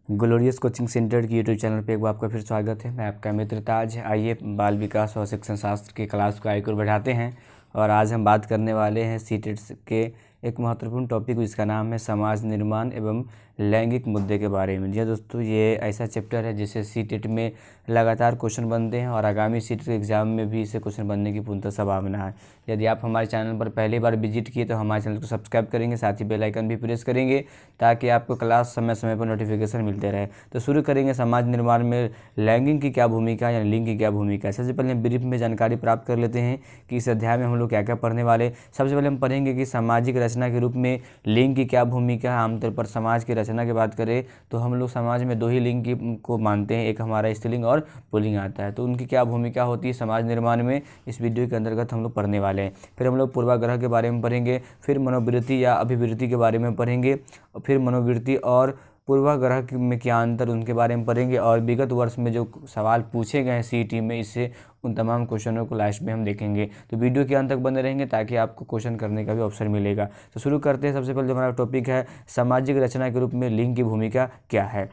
Glorious coaching centre की YouTube channel पे एक बार आपका फिर स्वागत है। मैं आपका मित्र ताज। आइए बाल विकास और शिक्षण शास्त्र की क्लास को आगे बढ़ाते हैं और आज हम बात करने वाले हैं सीटेट के एक महत्वपूर्ण टॉपिक जिसका नाम है समाज निर्माण एवं लैंगिक मुद्दे के बारे में। जी दोस्तों, ये ऐसा चैप्टर है जिससे सीटेट में लगातार क्वेश्चन बनते हैं और आगामी सीटेट एग्जाम में भी इसे क्वेश्चन बनने की पूर्णतः संभावना है। यदि आप हमारे चैनल पर पहली बार विजिट किए तो हमारे चैनल को सब्सक्राइब करेंगे, साथ ही बेल आइकन भी प्रेस करेंगे ताकि आपको क्लास समय समय पर नोटिफिकेशन मिलते रहे। तो शुरू करेंगे समाज निर्माण में लैंगिक की क्या भूमिका यानी लिंग की क्या भूमिका है। सबसे पहले हम ब्रीफ में जानकारी प्राप्त कर लेते हैं कि इस अध्याय में हम लोग क्या क्या पढ़ने वाले। सबसे पहले हम पढ़ेंगे कि सामाजिक रचना के रूप में लिंग की क्या भूमिका है। आमतौर पर समाज की रचना की बात करें तो हम लोग समाज में दो ही लिंग को मानते हैं, एक हमारा स्त्रीलिंग और पुल्लिंग आता है। तो उनकी क्या भूमिका होती है समाज निर्माण में, इस वीडियो के अंतर्गत हम लोग पढ़ने वाले हैं। फिर हम लोग पूर्वाग्रह के बारे में पढ़ेंगे, फिर मनोवृत्ति या अभिवृत्ति के बारे में पढ़ेंगे, फिर मनोवृत्ति और पूर्वाग्रह में क्या अंतर उनके बारे में पढ़ेंगे और विगत वर्ष में जो सवाल पूछे गए हैं सीईटी में, इससे उन तमाम क्वेश्चनों को लास्ट में हम देखेंगे। तो वीडियो के अंत तक बने रहेंगे ताकि आपको क्वेश्चन करने का भी ऑप्शन मिलेगा। तो शुरू करते हैं। सबसे पहले जो हमारा टॉपिक है सामाजिक रचना के रूप में लिंग की भूमिका क्या है।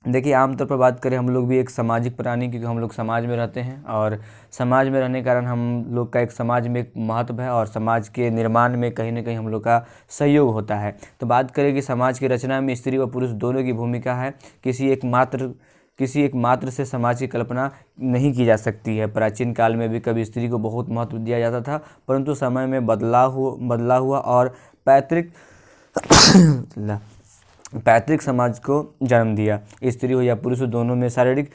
देखिए, आमतौर पर बात करें हम लोग भी एक सामाजिक प्राणी, क्योंकि हम लोग समाज में रहते हैं और समाज में रहने के कारण हम लोग का एक समाज में एक महत्व है और समाज के निर्माण में कहीं ना कहीं हम लोग का सहयोग होता है। तो बात करें कि समाज की रचना में स्त्री व पुरुष दोनों की भूमिका है। किसी एक मात्र से समाज की कल्पना नहीं की जा सकती है। प्राचीन काल में भी कभी स्त्री को बहुत महत्व दिया जाता था, परंतु समय में बदला हुआ और पैतृक समाज को जन्म दिया। स्त्री हो या पुरुष हो, दोनों में शारीरिक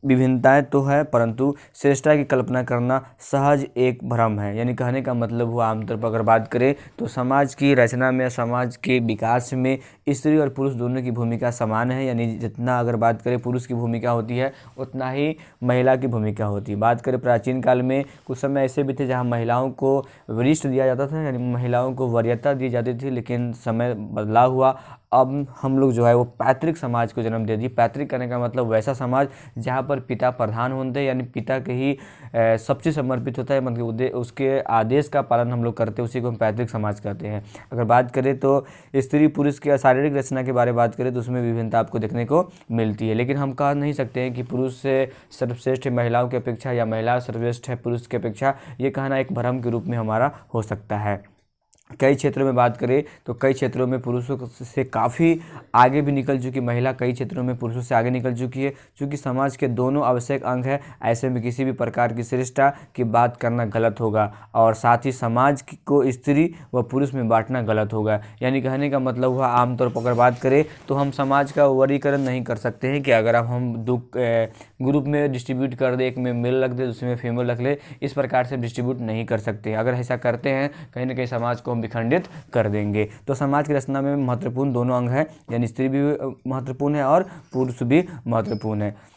विभिन्नताएं तो है, परंतु श्रेष्ठता की कल्पना करना सहज एक भ्रम है। यानी कहने का मतलब हुआ, आमतौर पर अगर बात करें तो समाज की रचना में, समाज के विकास में स्त्री और पुरुष दोनों की भूमिका समान है। यानी जितना अगर बात करें पुरुष की भूमिका होती है उतना ही महिला की भूमिका होती है। बात करें प्राचीन काल में कुछ समय ऐसे भी थे जहाँ महिलाओं को वरिष्ठ दिया जाता था, यानी महिलाओं को वरीयता दी जाती थी, लेकिन समय बदलाव हुआ। अब हम लोग जो है वो पैतृक समाज को जन्म दे दी। पैतृक करने का मतलब वैसा समाज जहाँ पर पिता प्रधान होते हैं, यानी पिता के ही सब चीज़ समर्पित होता है, मतलब उसके आदेश का पालन हम लोग करते हैं, उसी को हम पैतृक समाज कहते हैं। अगर बात करें तो स्त्री पुरुष की शारीरिक रचना के बारे में बात करें तो उसमें विभिन्नता आपको देखने को मिलती है, लेकिन हम कह नहीं सकते हैं कि पुरुष से सर्वश्रेष्ठ है महिलाओं की अपेक्षा या महिला सर्वश्रेष्ठ है पुरुष की अपेक्षा। ये कहना एक भ्रम के रूप में हमारा हो सकता है। कई क्षेत्रों में बात करें तो कई क्षेत्रों में पुरुषों से काफ़ी आगे भी निकल चुकी महिला, कई क्षेत्रों में पुरुषों से आगे निकल चुकी है। चूँकि समाज के दोनों आवश्यक अंग है, ऐसे में किसी भी प्रकार की श्रेष्ठता की बात करना गलत होगा और साथ ही समाज को स्त्री व पुरुष में बांटना गलत होगा। यानी कहने का मतलब हुआ, आमतौर पर अगर बात करें तो हम समाज का वर्गीकरण नहीं कर सकते हैं कि अगर हम दो ग्रुप में डिस्ट्रीब्यूट कर दे, एक में मेल रख दे दूसरे में फीमेल रख ले, इस प्रकार से डिस्ट्रीब्यूट नहीं कर सकते। अगर ऐसा करते हैं कहीं ना कहीं समाज को विखंडित कर देंगे। तो समाज की रचना में महत्वपूर्ण दोनों अंग हैं, यानी स्त्री भी महत्वपूर्ण है और पुरुष भी महत्वपूर्ण है।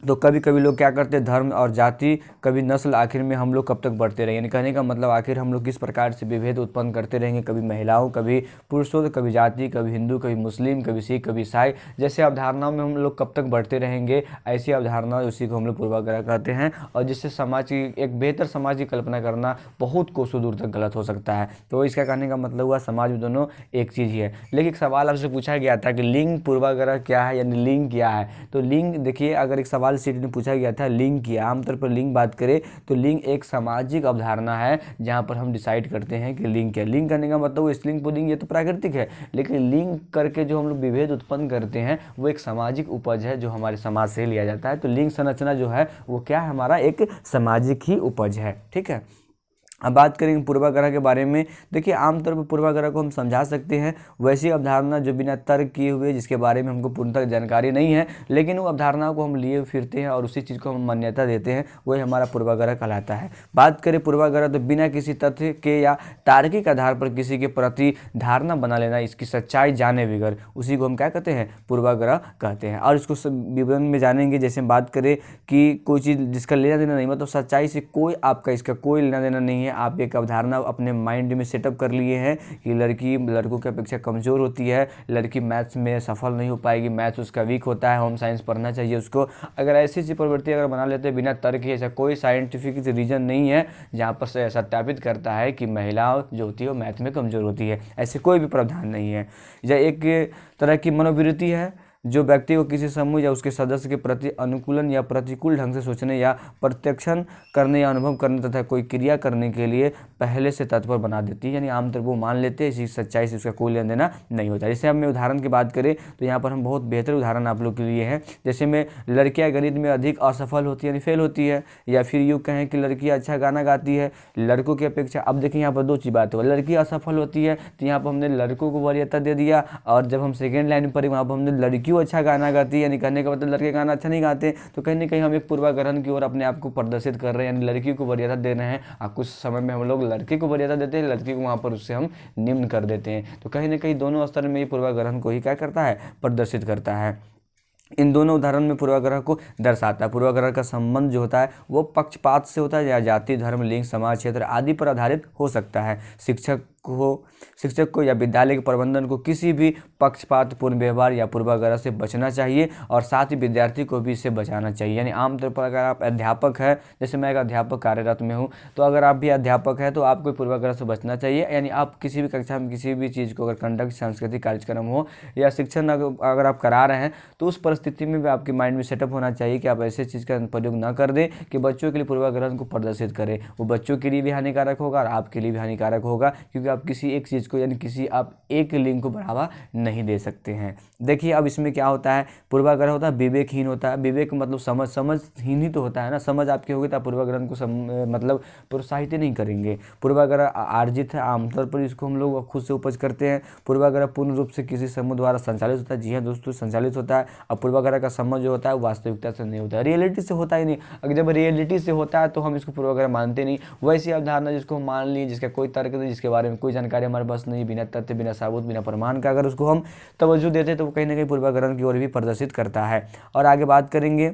तो कभी कभी लोग क्या करते हैं, धर्म और जाति, कभी नस्ल, आखिर में हम लोग कब तक बढ़ते रहेंगे। यानी कहने का मतलब आखिर हम लोग किस प्रकार से विभेद उत्पन्न करते रहेंगे, कभी महिलाओं, कभी पुरुषों, तो कभी जाति, कभी हिंदू, कभी मुस्लिम, कभी सिख, कभी ईसाई, जैसे अवधारणाओं में हम लोग कब तक बढ़ते रहेंगे। ऐसी अवधारणा उसी को हम लोग पूर्वाग्रह कहते हैं और जिससे समाज की एक बेहतर समाज की कल्पना करना बहुत कोसों दूर तक गलत हो सकता है। तो इसका कहने का मतलब हुआ समाज में दोनों एक चीज़ ही है। लेकिन एक सवाल आपसे पूछा गया था कि लिंग पूर्वाग्रह क्या है, यानी लिंग क्या है। तो लिंग देखिए, अगर एक सवाल सीट ने पूछा गया था लिंग की, आमतौर पर लिंग बात करें तो लिंग एक सामाजिक अवधारणा है जहां पर हम डिसाइड करते हैं कि लिंग क्या। लिंग करने का मतलब वो स्त्रीलिंग पुल्लिंग ये तो प्राकृतिक है, लेकिन लिंग करके जो हम लोग विभेद उत्पन्न करते हैं वो एक सामाजिक उपज है जो हमारे समाज से लिया जाता है। तो लिंग संरचना जो है वो क्या है, हमारा एक सामाजिक ही उपज है। ठीक है, अब बात करेंगे पूर्वाग्रह के बारे में। देखिए, आमतौर पर पूर्वाग्रह को हम समझा सकते हैं वैसी अवधारणा जो बिना तर्क किए हुए, जिसके बारे में हमको पूर्णतः जानकारी नहीं है, लेकिन वो अवधारणाओं को हम लिए फिरते हैं और उसी चीज़ को हम मान्यता देते हैं, वही हमारा पूर्वाग्रह कहलाता है। बात करें पूर्वाग्रह तो बिना किसी तथ्य के या तार्किक आधार पर किसी के प्रति धारणा बना लेना, इसकी सच्चाई जाने बगैर, उसी को हम क्या कहते हैं, पूर्वाग्रह कहते हैं। और इसको विवरण में जानेंगे। जैसे बात करें कि कोई चीज़ जिसका लेना देना नहीं, मतलब सच्चाई से कोई आपका इसका कोई लेना देना नहीं है, आप एक अवधारणा अपने माइंड में सेटअप कर लिए हैं कि लड़की लड़कों की अपेक्षा कमज़ोर होती है, लड़की मैथ्स में सफल नहीं हो पाएगी, मैथ्स उसका वीक होता है, होम साइंस पढ़ना चाहिए उसको। अगर ऐसी सी प्रवृत्ति अगर बना लेते हैं बिना तर्क के, ऐसा कोई साइंटिफिक रीज़न नहीं है जहाँ पर सत्यापित करता है कि महिला जो होती है वो मैथ में कमज़ोर होती है, ऐसे कोई भी प्रावधान नहीं है। या एक तरह की मनोवृत्ति है जो व्यक्ति को किसी समूह या उसके सदस्य के प्रति अनुकूलन या प्रतिकूल ढंग से सोचने या प्रत्यक्षण करने या अनुभव करने तथा कोई क्रिया करने के लिए पहले से तत्पर बना देती है। यानी आमतौर पर वो मान लेते हैं, इसी सच्चाई से उसका कोई लेन देना नहीं होता। जैसे हम उदाहरण की बात करें तो यहाँ पर हम बहुत बेहतर उदाहरण आप लोग के लिए है। जैसे में लड़कियाँ गणित में अधिक असफल होती है, यानी फेल होती है, या फिर यूँ कहें कि लड़कियाँ अच्छा गाना गाती है लड़कों की अपेक्षा। अब देखिए यहाँ पर दो चीज़ बात है, लड़की असफल होती है तो यहाँ पर हमने लड़कों को वरीयता दे दिया, और जब हम सेकेंड लाइन पर वहाँ पर हमने लड़कियों अच्छा गाना गाती है, यानी कहने का मतलब लड़के गाना अच्छा नहीं गाते, तो कहीं ना कहीं हम एक पूर्वाग्रहण की ओर अपने आप को प्रदर्शित कर रहे हैं, यानी लड़की को वरीयता दे रहे हैं। कुछ समय में हम लोग लड़के को वरीयता देते हैं, लड़की को वहाँ पर उससे हम निम्न कर देते हैं। तो कहीं ना कहीं दोनों स्तर में ये पूर्वाग्रहण को ही क्या करता है, प्रदर्शित करता है। इन दोनों उदाहरण में पूर्वाग्रह को दर्शाता है। पूर्वाग्रह का संबंध जो होता है वो पक्षपात से होता है, या जाति, धर्म, लिंग, समाज, क्षेत्र आदि पर आधारित हो सकता है। शिक्षक को या विद्यालय के प्रबंधन को किसी भी पक्षपातपूर्ण व्यवहार या पूर्वाग्रह से बचना चाहिए, और साथ ही विद्यार्थी को भी इससे बचाना चाहिए। यानी आमतौर पर अगर आप अध्यापक है, जैसे मैं एक अध्यापक कार्यरत में हूँ, तो अगर आप भी अध्यापक है तो आपको पूर्वाग्रह से बचना चाहिए। यानी आप किसी भी कक्षा में किसी भी चीज़ को अगर कंडक्ट सांस्कृतिक कार्यक्रम हो या शिक्षण अगर आप करा रहे हैं, तो उस परिस्थिति में भी आपके माइंड में सेटअप होना चाहिए कि आप ऐसे चीज़ का प्रयोग ना कर दें कि बच्चों के लिए पूर्वाग्रह को प्रदर्शित करें। वो बच्चों के लिए भी हानिकारक होगा और आपके लिए भी हानिकारक होगा, क्योंकि आप किसी एक चीज़ को, यानी किसी आप एक लिंग को बढ़ावा नहीं दे सकते हैं। देखिए अब इसमें क्या होता है, पूर्वाग्रह होता है विवेकहीन होता है। विवेक मतलब समझहीन ही तो होता है ना। समझ आपकी होगी तो आप पूर्वाग्रह को मतलब प्रोत्साहित नहीं करेंगे। पूर्वाग्रह आर्जित है, आमतौर पर इसको हम लोग खुद से उपज करते हैं। पूर्वाग्रह पूर्ण रूप से किसी समूह द्वारा संचालित होता है। जी हाँ दोस्तों, संचालित होता है। और पूर्वाग्रह का समझ जो होता है वास्तविकता से नहीं होता है, रियलिटी से होता ही नहीं। अगर जब रियलिटी से होता है तो हम इसको पूर्वाग्रह मानते नहीं। वैसी अवधारणा जिसको हम मान ली, जिसका कोई तर्क नहीं, जिसके बारे में कोई जानकारी हमारे पास नहीं, बिना तथ्य, बिना साबुत, बिना प्रमाण का अगर उसको हम तवज्जो देते तो कहीं ना कहीं पूर्वाग्रह की ओर भी प्रदर्शित करता है। और आगे बात करेंगे,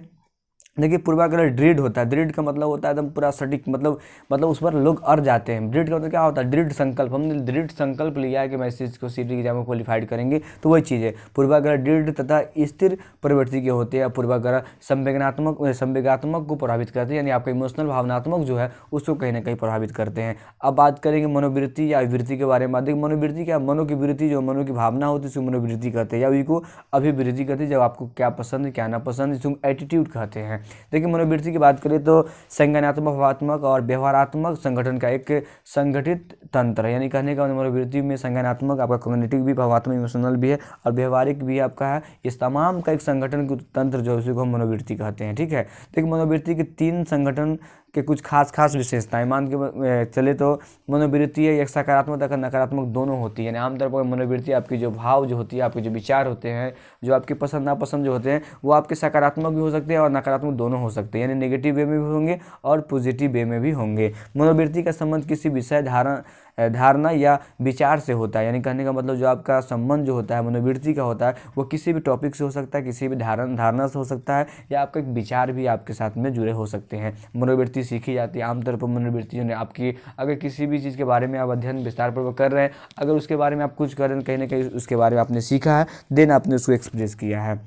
देखिए पूर्वाग्रह दृढ़ होता है। दृढ़ का मतलब होता है एकदम पूरा सटीक, मतलब उस पर लोग अड़ जाते हैं। दृढ़ का मतलब क्या होता है, दृढ़ संकल्प। हमने दृढ़ संकल्प लिया है कि मैं इस चीज़ को सीटी एग्जाम में क्वालिफाइड करेंगे, तो वही चीज़ है। पूर्वाग्रह दृढ़ तथा स्थिर प्रवृत्ति के होते हैं। पूर्वाग्रह संवेगात्मक को प्रभावित करते हैं, यानी आपका इमोशनल भावनात्मक जो है उसको कहीं ना कहीं प्रभावित करते हैं। अब बात करेंगे मनोवृत्ति या अभिवृत्ति के बारे में। देखिए मनोवृत्ति क्या, मनो की वृत्ति, जो मनो की भावना होती है उसको मनोवृत्ति कहते हैं, या उसको अभिवृत्ति कहते हैं। जब आपको क्या पसंद है क्या ना पसंद, इसको एटीट्यूड कहते हैं। देखिए मनोवृत्ति की बात करें तो संज्ञानात्मक, भावात्मक और व्यवहारात्मक संगठन का एक संगठित तंत्र है। यानी कहने का मनोवृत्ति में संज्ञानात्मक आपका कॉग्निटिव भी, भावात्मक इमोशनल भी है, और व्यवहारिक भी आपका है। इस तमाम का एक संगठन तंत्र जो है उसी को हम मनोवृत्ति कहते हैं। ठीक है, देखिए मनोवृत्ति के 3 संगठन के कुछ खास विशेषताएं मान के चले तो मनोवृत्ति है एक सकारात्मक तथा नकारात्मक दोनों होती है। यानी आमतौर पर मनोवृत्ति आपकी जो भाव जो होती है, आपके जो विचार होते हैं, जो आपके पसंद नापसंद जो होते हैं, वो आपके सकारात्मक भी हो सकते हैं और नकारात्मक दोनों हो सकते हैं। यानी नेगेटिव वे में भी होंगे और पॉजिटिव वे में भी होंगे। मनोवृत्ति का संबंध किसी विषय, धारणा या विचार से होता है। यानी कहने का मतलब जो आपका संबंध जो होता है मनोवृत्ति का होता है वो किसी भी टॉपिक से हो सकता है, किसी भी धारणा से हो सकता है, या आपका एक विचार भी आपके साथ में जुड़े हो सकते हैं। मनोवृत्ति सीखी जाती है। आमतौर पर मनोवृत्ति जो आपकी, अगर किसी भी चीज़ के बारे में आप अध्ययन विस्तारपूर्वक कर रहे हैं, अगर उसके बारे में आप कुछ कर रहे हैं, कहीं ना कहीं उसके बारे में आपने सीखा है, देन आपने उसको एक्सप्रेस किया है।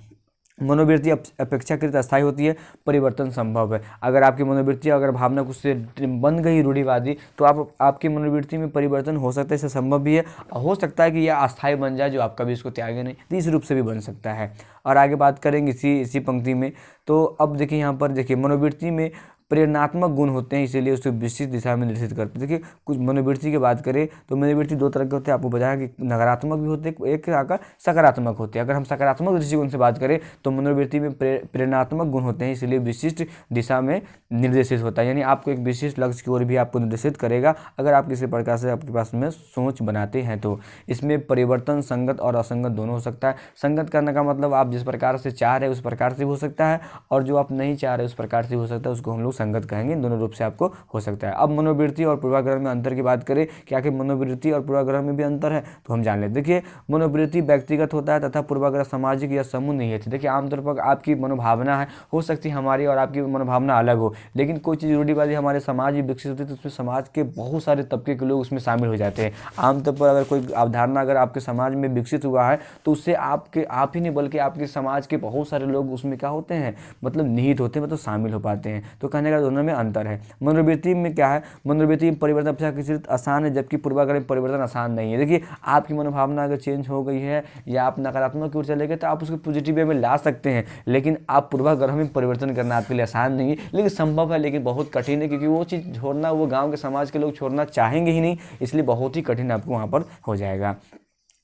मनोवृत्ति अपेक्षाकृत अस्थायी होती है, परिवर्तन संभव है। अगर आपकी मनोवृत्ति, अगर भावना कुछ से बन गई रूढ़िवादी, तो आपकी मनोवृत्ति में परिवर्तन हो सकता है, इससे संभव भी है। हो सकता है कि यह अस्थायी बन जाए, जो आप कभी इसको त्यागे नहीं, तो इस रूप से भी बन सकता है। और आगे बात करेंगे इसी पंक्ति में। तो अब देखिए यहाँ पर देखिए मनोवृत्ति में प्रेरणात्मक गुण होते हैं, इसीलिए उसको विशिष्ट दिशा में निर्देशित करते हैं। देखिए कुछ मनोवृत्ति की बात करें तो मनोवृत्ति 2 तरह के होते हैं। आपको बताया कि नकारात्मक भी होते हैं, एक आकर सकारात्मक होते हैं। अगर हम सकारात्मक दृष्टिकोण से बात करें तो मनोवृत्ति में प्रेरणात्मक गुण होते हैं, इसलिए विशिष्ट दिशा में निर्देशित होता है। यानी आपको एक विशिष्ट लक्ष्य की ओर भी आपको निर्देशित करेगा, अगर आप किसी प्रकार से आपके पास में सोच बनाते हैं तो। इसमें परिवर्तन संगत और असंगत दोनों हो सकता है। संगत करने का मतलब आप जिस प्रकार से चाह रहे हैं उस प्रकार से हो सकता है, और जो आप नहीं चाह रहे उस प्रकार से हो सकता है, उसको हम लोग संगत कहेंगे। दोनों रूप से आपको हो सकता है। अब मनोवृत्ति और पूर्वाग्रह में अंतर की बात करें, क्या कि मनोवृत्ति और पूर्वाग्रह में भी अंतर है, तो हम जान लेते। देखिए मनोवृत्ति व्यक्तिगत होता है तथा पूर्वाग्रह सामाजिक या समूह नहीं है। देखिए आमतौर पर आपकी मनोभावना है, हो सकती है हमारी और आपकी मनोभावना अलग हो, लेकिन कोई चीज़ रूढ़िवादी हमारे समाज में विकसित होती है तो उसमें समाज के बहुत सारे तबके के लोग उसमें शामिल हो जाते हैं। आमतौर पर अगर कोई अवधारणा अगर आपके समाज में विकसित हुआ है तो उससे आप ही नहीं बल्कि आपके समाज के बहुत सारे लोग उसमें क्या होते हैं, मतलब निहित होते हैं, मतलब शामिल हो पाते हैं। तो कहने कहने का दोनों में अंतर है। मनोवृत्ति में क्या है, मनोवृत्ति में परिवर्तन अपेक्षाकृत आसान है, जबकि पूर्वाग्रह में परिवर्तन आसान नहीं है। देखिए आपकी मनोभावना अगर चेंज हो गई है या आप नकारात्मक की ओर चले गए तो आप उसको पॉजिटिव वे में ला सकते हैं, लेकिन आप पूर्वाग्रह में परिवर्तन करना आपके लिए आसान नहीं है, लेकिन संभव है, लेकिन बहुत कठिन है, क्योंकि वो चीज़ छोड़ना वो गाँव के समाज के लोग छोड़ना चाहेंगे ही नहीं, इसलिए बहुत ही कठिन आपको वहाँ पर हो जाएगा।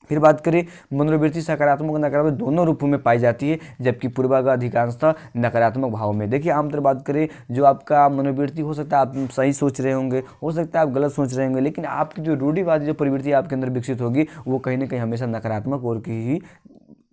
फिर बात करें, मनोवृत्ति सकारात्मक और नकारात्मक दोनों रूपों में पाई जाती है, जबकि पूर्वाग्रह अधिकांशतः नकारात्मक भाव में। देखिए आमतौर बात करें, जो आपका मनोवृत्ति हो सकता है आप सही सोच रहे होंगे, हो सकता है आप गलत सोच रहे होंगे, लेकिन आपकी जो रूढ़िवादी जो प्रवृत्ति आपके अंदर विकसित होगी वो कहीं ना कहीं हमेशा नकारात्मक ओर की ही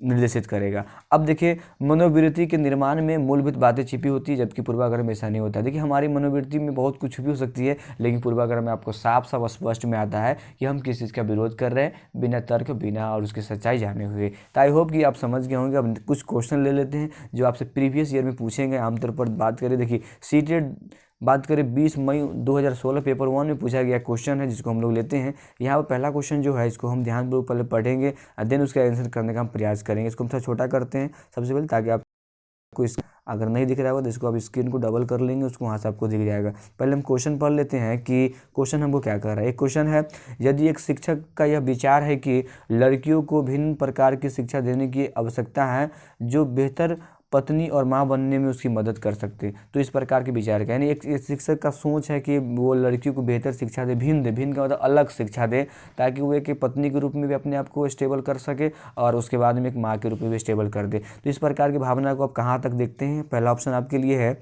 निर्देशित करेगा। अब देखिए मनोवृत्ति के निर्माण में मूलभूत बातें छिपी होती है, जबकि पूर्वाग्रह में ऐसा नहीं होता। देखिए हमारी मनोवृत्ति में बहुत कुछ छुपी हो सकती है, लेकिन पूर्वाग्रह में आपको साफ साफ स्पष्ट में आता है कि हम किस चीज़ का विरोध कर रहे हैं, बिना तर्क बिना और उसकी सच्चाई जाने हुए। तो आई होप कि आप समझ गए होंगे। अब कुछ क्वेश्चन ले लेते हैं जो आपसे प्रीवियस ईयर में पूछेंगे। आमतौर पर बात करें, देखिए सीटेड बात करें 20 मई 2016 पेपर 1 में पूछा गया क्वेश्चन है, जिसको हम लोग लेते हैं। यहाँ पर पहला क्वेश्चन जो है इसको हम ध्यानपूर्वक पहले पढ़ेंगे और देन उसका आंसर करने का हम प्रयास करेंगे। इसको हम थोड़ा छोटा करते हैं सबसे पहले, ताकि आपको इस अगर नहीं दिख रहा होगा तो इसको आप स्क्रीन को डबल कर लेंगे, उसको वहाँ से आपको दिख जाएगा। पहले हम क्वेश्चन पढ़ लेते हैं कि क्वेश्चन हमको क्या कर रहा है। एक क्वेश्चन है, यदि एक शिक्षक का यह विचार है कि लड़कियों को भिन्न प्रकार की शिक्षा देने की आवश्यकता है जो बेहतर पत्नी और माँ बनने में उसकी मदद कर सकते, तो इस प्रकार के विचार का, यानी एक शिक्षक का सोच है कि वो लड़कियों को बेहतर शिक्षा दे, भिन्न का मतलब अलग शिक्षा दे, ताकि वो एक पत्नी के रूप में भी अपने आप को स्टेबल कर सके और उसके बाद में एक माँ के रूप में भी स्टेबल कर दे। तो इस प्रकार की भावना को आप कहाँ तक देखते हैं। पहला ऑप्शन आपके लिए है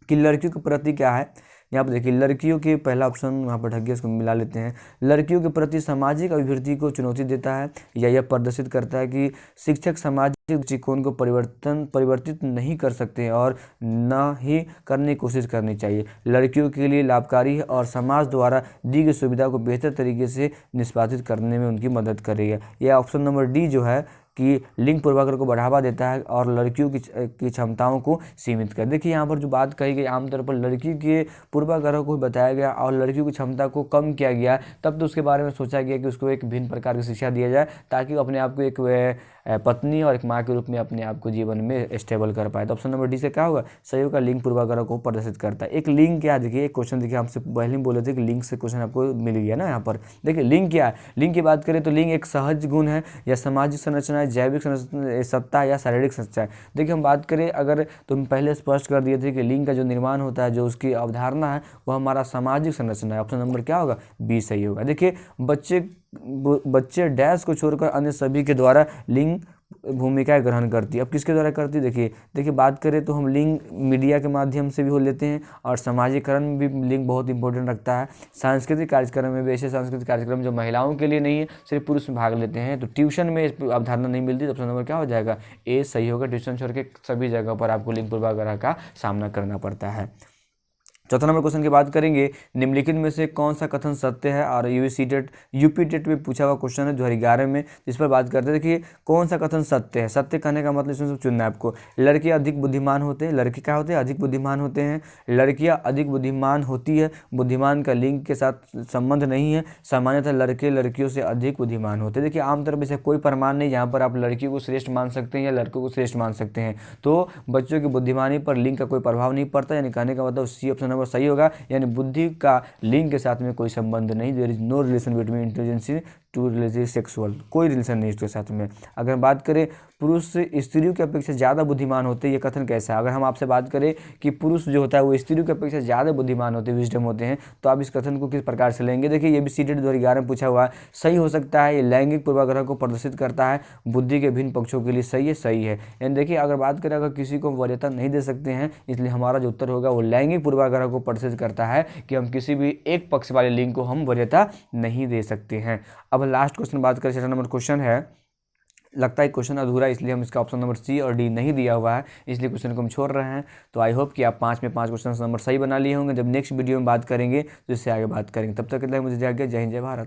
कि लड़कियों के प्रति क्या है, यहाँ पर देखिए लड़कियों के पहला ऑप्शन वहाँ पर ढक गया, इसको मिला लेते हैं। लड़कियों के प्रति सामाजिक अभिवृद्धि को चुनौती देता है, या यह प्रदर्शित करता है कि शिक्षक सामाजिक दृष्टिकोण को परिवर्तित नहीं कर सकते और न ही करने की कोशिश करनी चाहिए। लड़कियों के लिए लाभकारी है और समाज द्वारा दी गई सुविधा को बेहतर तरीके से निष्पादित करने में उनकी मदद करेगा। यह ऑप्शन नंबर डी जो है कि लिंग पूर्वाग्रह को बढ़ावा देता है और लड़कियों की क्षमताओं को सीमित कर। देखिए यहाँ पर जो बात कही गई, आमतौर पर लड़की के पूर्वाग्रह को बताया गया और लड़कियों की क्षमता को कम किया गया, तब तो उसके बारे में सोचा गया कि उसको एक भिन्न प्रकार की शिक्षा दिया जाए, ताकि वो अपने आप को एक पत्नी और एक माँ के रूप में अपने आप को जीवन में स्टेबल कर पाए। तो ऑप्शन नंबर डी से क्या होगा, सही होगा, लिंग पूर्वाग्रह को प्रदर्शित करता है। एक लिंग क्या, देखिए एक क्वेश्चन देखिए हमसे पहले बोले थे कि लिंग से क्वेश्चन आपको मिल गया ना। यहाँ पर देखिए लिंग क्या है, लिंग की बात करें तो लिंग एक सहज गुण है या सामाजिक संरचना है, जैविक सत्ता या शारीरिक सच्चा है। देखिए हम बात करें, अगर तुम पहले स्पष्ट कर दिए थे कि लिंग का जो निर्माण होता है, जो उसकी अवधारणा है, वो हमारा सामाजिक संरचना है। ऑप्शन नंबर क्या होगा, बी सही होगा। देखिए बच्चे डैश को छोड़कर अन्य सभी के द्वारा लिंग भूमिकाएं ग्रहण करती है। अब किसके द्वारा करती है, देखिए बात करें तो हम लिंग मीडिया के माध्यम से भी हो लेते हैं और सामाजिकरण में भी लिंग बहुत इंपॉर्टेंट रखता है। सांस्कृतिक कार्यक्रम में भी ऐसे सांस्कृतिक कार्यक्रम जो महिलाओं के लिए नहीं है, सिर्फ पुरुष में भाग लेते हैं, तो ट्यूशन में अवधारणा नहीं मिलती। तो ऑप्शन नंबर क्या हो जाएगा, ए सही होगा। ट्यूशन छोड़ के सभी जगह पर आपको लिंग पूर्वाग्रह का सामना करना पड़ता है। चौथा नंबर क्वेश्चन की बात करेंगे, निम्नलिखित में से कौन सा कथन सत्य है, और यूपी टेट में पूछा हुआ क्वेश्चन है 2011 में, जिस पर बात करते हैं। देखिए कौन सा कथन सत्य है, सत्य कहने का मतलब इसमें चुनना है आपको। लड़कियां अधिक बुद्धिमान होते हैं, लड़के क्या होते हैं, अधिक बुद्धिमान होते हैं। लड़कियां अधिक बुद्धिमान होती है, बुद्धिमान का लिंग के साथ संबंध नहीं है। सामान्यतः लड़के लड़कियों से अधिक बुद्धिमान होते हैं। देखिए आमतौर पर कोई प्रमाण नहीं जहाँ पर आप लड़कियों को श्रेष्ठ मान सकते हैं या लड़कों को श्रेष्ठ मान सकते हैं, तो बच्चों की बुद्धिमानी पर लिंग का कोई प्रभाव नहीं पड़ता। यानी कहने का मतलब सी ऑप्शन नंबर सही होगा, यानी बुद्धि का लिंग के साथ में कोई संबंध नहीं। There is no relation between intelligence to relative sexual, कोई रिलेशन नहीं इसके साथ में। अगर बात करें पुरुष स्त्रियों की अपेक्षा ज़्यादा बुद्धिमान होते हैं, ये कथन कैसा है। अगर हम आपसे बात करें कि पुरुष जो होता है वो स्त्रियों की अपेक्षा ज़्यादा बुद्धिमान होते हैं, विजडम होते हैं, तो आप इस कथन को किस प्रकार से लेंगे। देखिए ये भी सीटेट 2011 में पूछा हुआ है, सही हो सकता है। ये लैंगिक पूर्वाग्रह को प्रदर्शित करता है, बुद्धि के भिन्न पक्षों के लिए सही है। यानी देखिए अगर बात करें, अगर किसी को वरीयता नहीं दे सकते हैं, इसलिए हमारा जो उत्तर होगा वो लैंगिक पूर्वाग्रह को प्रदर्शित करता है कि हम किसी भी एक पक्ष वाले लिंग को हम वरीयता नहीं दे सकते हैं। अब लास्ट क्वेश्चन बात करें, 6 नंबर क्वेश्चन है, लगता है क्वेश्चन अधूरा, इसलिए हम इसका ऑप्शन नंबर सी और डी नहीं दिया हुआ है, इसलिए क्वेश्चन को हम छोड़ रहे हैं। तो आई होप कि आप 5 में 5 क्वेश्चन नंबर सही बना लिए होंगे। जब नेक्स्ट वीडियो में बात करेंगे तो इससे आगे बात करेंगे। तब तक के लिए मुझे जय हिंद जय भारत।